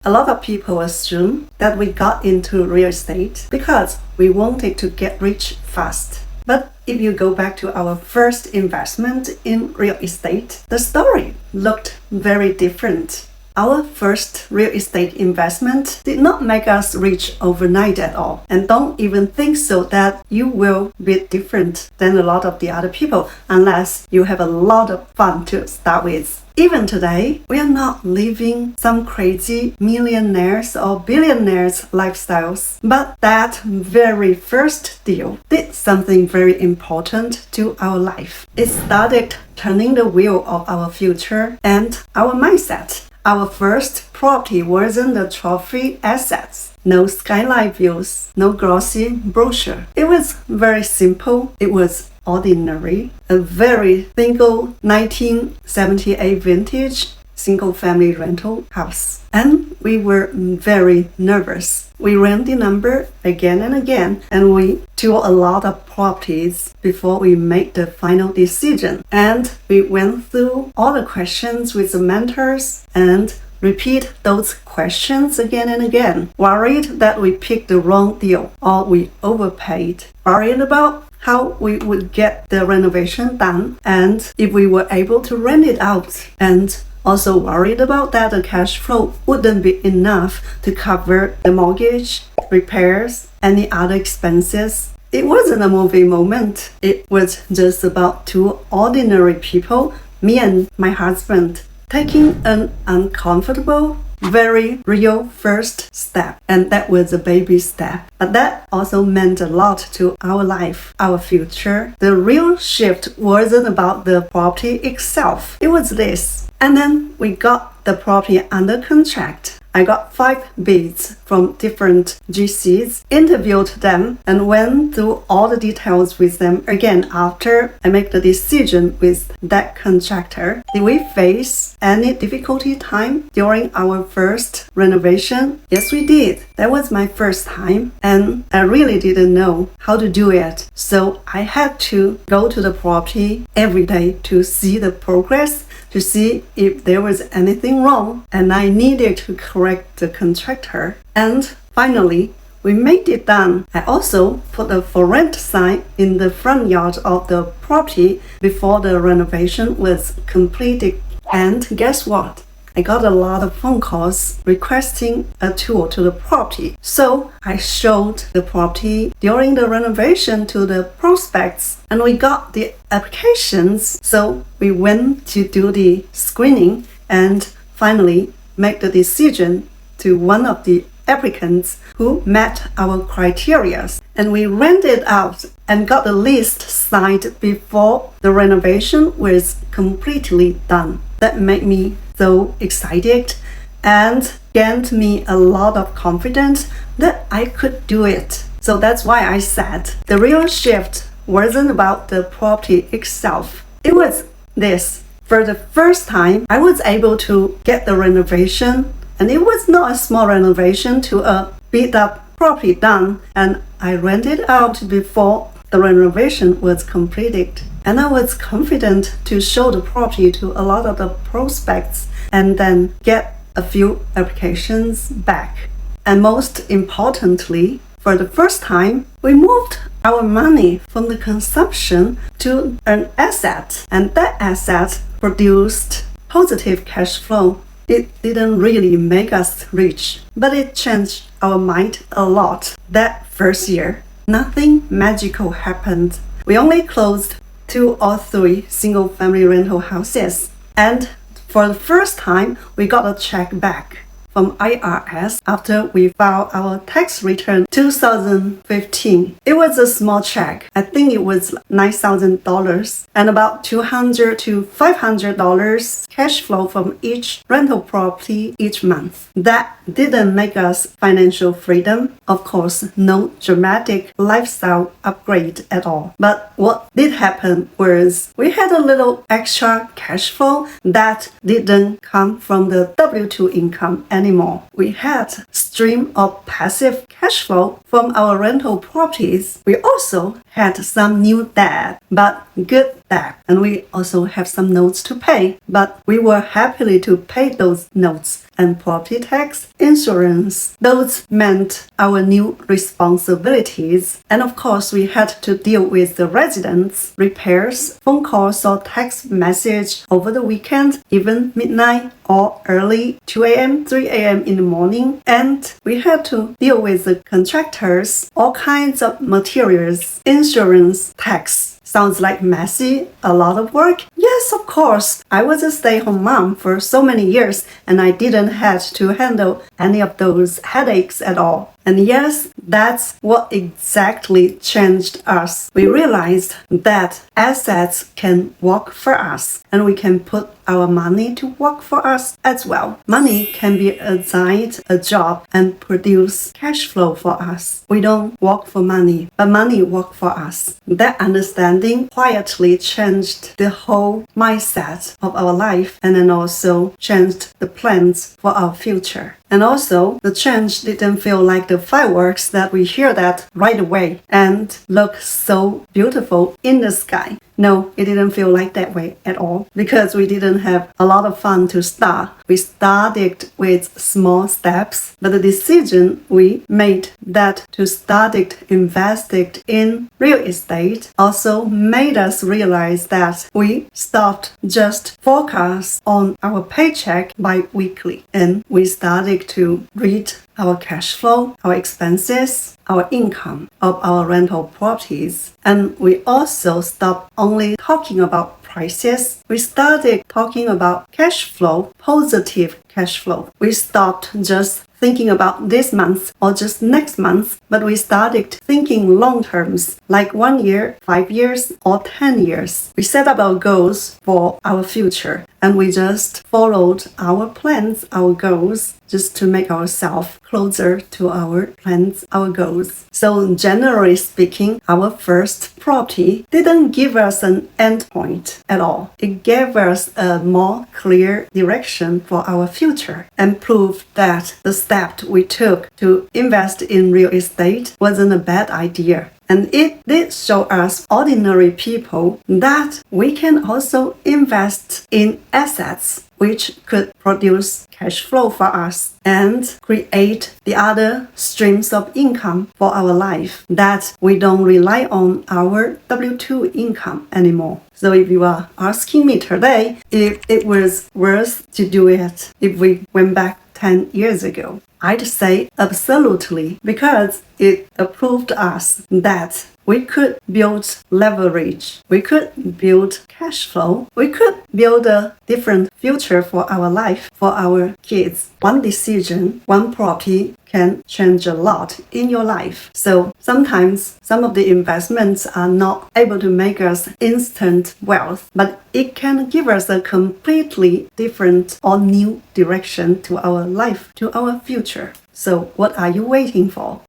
A lot of people assume that we got into real estate because we wanted to get rich fast. But if you go back to our first investment in real estate, the story looked very different. Our first real estate investment did not make us rich overnight at all. And don't even think so that you will be different than a lot of the other people unless you have a lot of fun to start with. Even today, we are not living some crazy millionaires or billionaires lifestyles. But that very first deal did something very important to our life. It started turning the wheel of our future and our mindset. Our first property wasn't a trophy assets. No skyline views, no glossy brochure. It was very simple. It was ordinary. A very single 1978 vintage single-family rental house. And we were very nervous. We ran the number again and again, and we toured a lot of properties before we made the final decision. And we went through all the questions with the mentors and repeat those questions again and again, worried that we picked the wrong deal or we overpaid, worried about how we would get the renovation done and if we were able to rent it out, and also worried about that the cash flow wouldn't be enough to cover the mortgage, repairs, any other expenses. It wasn't a movie moment. It was just about two ordinary people, me and my husband, taking an uncomfortable, very real first step. And that was a baby step. But that also meant a lot to our life, our future. The real shift wasn't about the property itself. It was this. And then we got the property under contract. I got 5 bids from different GCs, interviewed them, and went through all the details with them again after I make the decision with that contractor. Did we face any difficulty time during our first renovation? Yes, we did. That was my first time, and I really didn't know how to do it. So I had to go to the property every day to see the progress, to see if there was anything wrong, and I needed to correct the contractor. And finally, we made it done. I also put a for rent sign in the front yard of the property before the renovation was completed. And guess what? I got a lot of phone calls requesting a tour to the property. So I showed the property during the renovation to the prospects, and we got the applications. So we went to do the screening and finally make the decision to one of the applicants who met our criteria. And we rented out and got the list signed before the renovation was completely done. That made me so excited and gained me a lot of confidence that I could do it. So that's why I said the real shift wasn't about the property itself. It was this. For the first time, I was able to get the renovation, and it was not a small renovation to a beat up property done, and I rented out before the renovation was completed. And I was confident to show the property to a lot of the prospects and then get a few applications back. And most importantly, for the first time, we moved our money from the consumption to an asset, and that asset produced positive cash flow. It didn't really make us rich, but it changed our mind a lot. That first year, nothing magical happened. We only closed 2 or 3 single-family rental houses, and for the first time, we got a check back from IRS after we filed our tax return 2015. It was a small check. I think it was $9,000 and about $200 to $500 cash flow from each rental property each month. That didn't make us financial freedom. Of course, no dramatic lifestyle upgrade at all. But what did happen was we had a little extra cash flow that didn't come from the W-2 income anymore. We had stream of passive cash flow from our rental properties. We also had some new debt, but good debt, and we also have some notes to pay, but we were happily to pay those notes. And property tax, insurance, those meant our new responsibilities. And of course, we had to deal with the residents, repairs, phone calls or text message over the weekend, even midnight or early 2 a.m., 3 a.m. in the morning. And we had to deal with the contractors, all kinds of materials, insurance, tax. Sounds like messy, a lot of work? Yes, of course. I was a stay-at-home mom for so many years and I didn't have to handle any of those headaches at all. And yes, that's what exactly changed us. We realized that assets can work for us and we can put our money to work for us as well. Money can be assigned a job and produce cash flow for us. We don't work for money, but money works for us. That understanding quietly changed the whole mindset of our life and then also changed the plans for our future. And also, the change didn't feel like the fireworks that we hear that right away and look so beautiful in the sky. No, it didn't feel like that way at all because we didn't have a lot of fun to start. We started with small steps, but the decision we made that to start investing in real estate also made us realize that we stopped just focus on our paycheck bi-weekly and we started to read our cash flow, our expenses, our income of our rental properties. And we also stopped only talking about prices. We started talking about cash flow, positive cash flow. We stopped just thinking about this month or just next month, but we started thinking long terms, like 1 year, 5 years, or 10 years. We set up our goals for our future, and we just followed our plans, our goals, just to make ourselves closer to our plans, our goals. So generally speaking, our first property didn't give us an end point at all. It gave us a more clear direction for our future and proved that the step we took to invest in real estate wasn't a bad idea. And it did show us ordinary people that we can also invest in assets which could produce cash flow for us and create the other streams of income for our life, that we don't rely on our W-2 income anymore. So if you are asking me today if it was worth to do it if we went back 10 years ago, I'd say absolutely, because it proved us that we could build leverage, we could build cash flow, we could build a different future for our life, for our kids. One decision, one property can change a lot in your life. So sometimes some of the investments are not able to make us instant wealth, but it can give us a completely different or new direction to our life, to our future. So what are you waiting for?